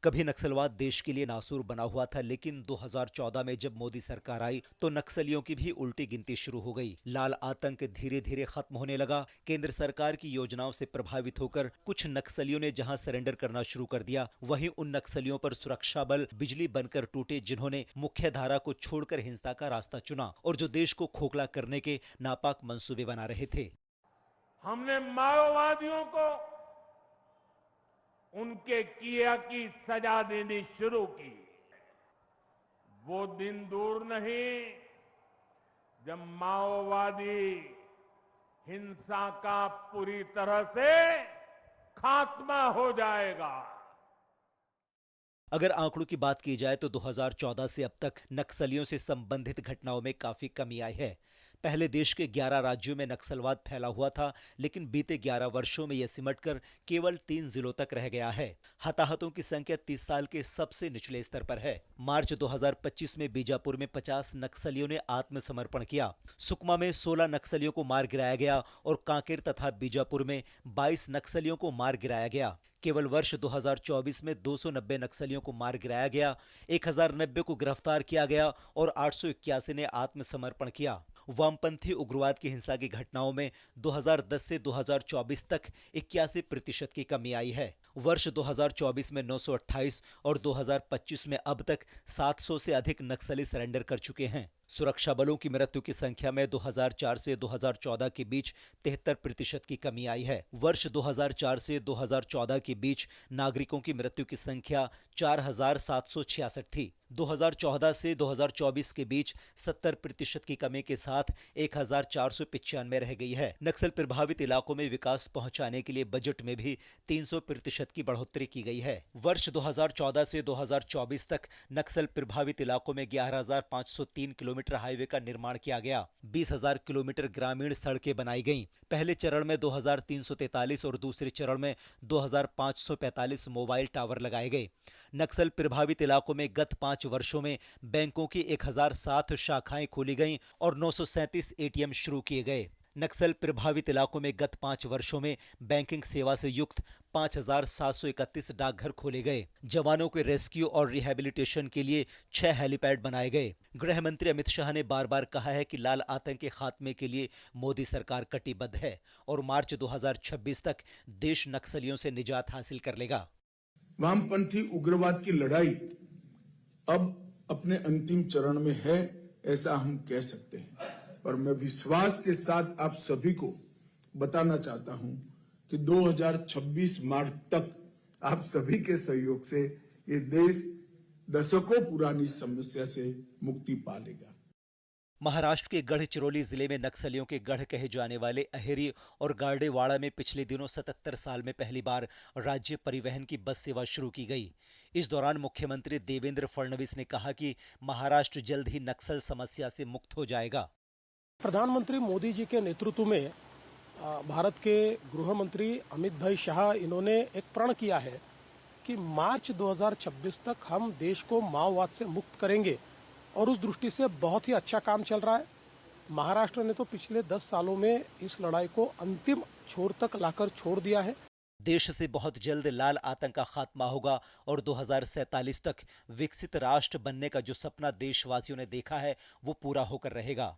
कभी नक्सलवाद देश के लिए नासूर बना हुआ था, लेकिन 2014 में जब मोदी सरकार आई तो नक्सलियों की भी उल्टी गिनती शुरू हो गई। लाल आतंक धीरे धीरे खत्म होने लगा। केंद्र सरकार की योजनाओं से प्रभावित होकर कुछ नक्सलियों ने जहां सरेंडर करना शुरू कर दिया, वहीं उन नक्सलियों पर सुरक्षा बल बिजली बनकर टूटे जिन्होंने मुख्य धारा को छोड़कर हिंसा का रास्ता चुना और जो देश को खोखला करने के नापाक मंसूबे बना रहे थे। हमने माओवादियों को उनके किया की सजा देनी शुरू की। वो दिन दूर नहीं जब माओवादी हिंसा का पूरी तरह से खात्मा हो जाएगा। अगर आंकड़ों की बात की जाए तो 2014 से अब तक नक्सलियों से संबंधित घटनाओं में काफी कमी आई है। पहले देश के 11 राज्यों में नक्सलवाद फैला हुआ था, लेकिन बीते 11 वर्षों में यह सिमटकर केवल 3 जिलों तक रह गया है। हताहतों की संख्या 30 साल के सबसे निचले स्तर पर है। मार्च 2025 में बीजापुर में 50 नक्सलियों ने आत्मसमर्पण किया। सुकमा में 16 नक्सलियों को मार गिराया गया और कांकेर तथा बीजापुर में 22 नक्सलियों को मार गिराया गया। केवल वर्ष 2024 में 290 नक्सलियों को मार गिराया गया, 1090 को गिरफ्तार किया गया और 881 ने आत्मसमर्पण किया। वामपंथी उग्रवाद की हिंसा की घटनाओं में 2010 से 2024 तक 81% की कमी आई है। वर्ष 2024 में 928 और 2025 में अब तक 700 से अधिक नक्सली सरेंडर कर चुके हैं। सुरक्षा बलों की मृत्यु की संख्या में 2004 से 2014 के बीच 73% की कमी आई है। वर्ष 2004 से 2014 के बीच नागरिकों की मृत्यु की संख्या 4766 थी। 2014 से 2024 के बीच 70% की कमी के साथ 1495 रह गई है। नक्सल प्रभावित इलाकों में विकास पहुंचाने के लिए बजट में भी 300% की बढ़ोतरी की गई है। वर्ष 2014 से 2024 तक नक्सल प्रभावित इलाकों में 11,503 किलोमीटर हाईवे का निर्माण किया गया। 20,000 किलोमीटर ग्रामीण सड़कें बनाई गईं। पहले चरण में 2,343 और दूसरे चरण में 2,545 मोबाइल टावर लगाए गए। नक्सल प्रभावित इलाकों में गत 5 वर्षों में बैंकों की 1007 शाखाएं खोली गईं और 937 एटीएम शुरू किए गए। नक्सल प्रभावित इलाकों में गत 5 वर्षों में बैंकिंग सेवा से युक्त 5,731 डाकघर खोले गए। जवानों के रेस्क्यू और रिहैबिलिटेशन के लिए 6 हेलीपैड बनाए गए। गृह मंत्री अमित शाह ने बार बार कहा है कि लाल आतंक के खात्मे के लिए मोदी सरकार कटिबद्ध है और मार्च 2026 तक देश नक्सलियों से निजात हासिल कर लेगा। वामपंथी उग्रवाद की लड़ाई अब अपने अंतिम चरण में है, ऐसा हम कह सकते हैं। और मैं विश्वास के साथ आप सभी को बताना चाहता हूं कि 2026 मार्च तक आप सभी के सहयोग से ये देश दशकों पुरानी समस्या से मुक्ति पा लेगा। महाराष्ट्र के गढ़चिरौली जिले में नक्सलियों के गढ़ कहे जाने वाले अहेरी और गार्डेवाड़ा में पिछले दिनों 77 साल में पहली बार राज्य परिवहन की बस सेवा शुरू की गई। इस दौरान मुख्यमंत्री देवेंद्र फडणवीस ने कहा कि महाराष्ट्र जल्द ही नक्सल समस्या से मुक्त हो जाएगा। प्रधानमंत्री मोदी जी के नेतृत्व में भारत के गृह मंत्री अमित भाई शाह इन्होंने एक प्रण किया है कि मार्च 2026 तक हम देश को माओवाद से मुक्त करेंगे और उस दृष्टि से बहुत ही अच्छा काम चल रहा है। महाराष्ट्र ने तो पिछले 10 सालों में इस लड़ाई को अंतिम छोर तक लाकर छोड़ दिया है। देश से बहुत जल्द लाल आतंक का खात्मा होगा और 2047 तक विकसित राष्ट्र बनने का जो सपना देशवासियों ने देखा है वो पूरा होकर रहेगा।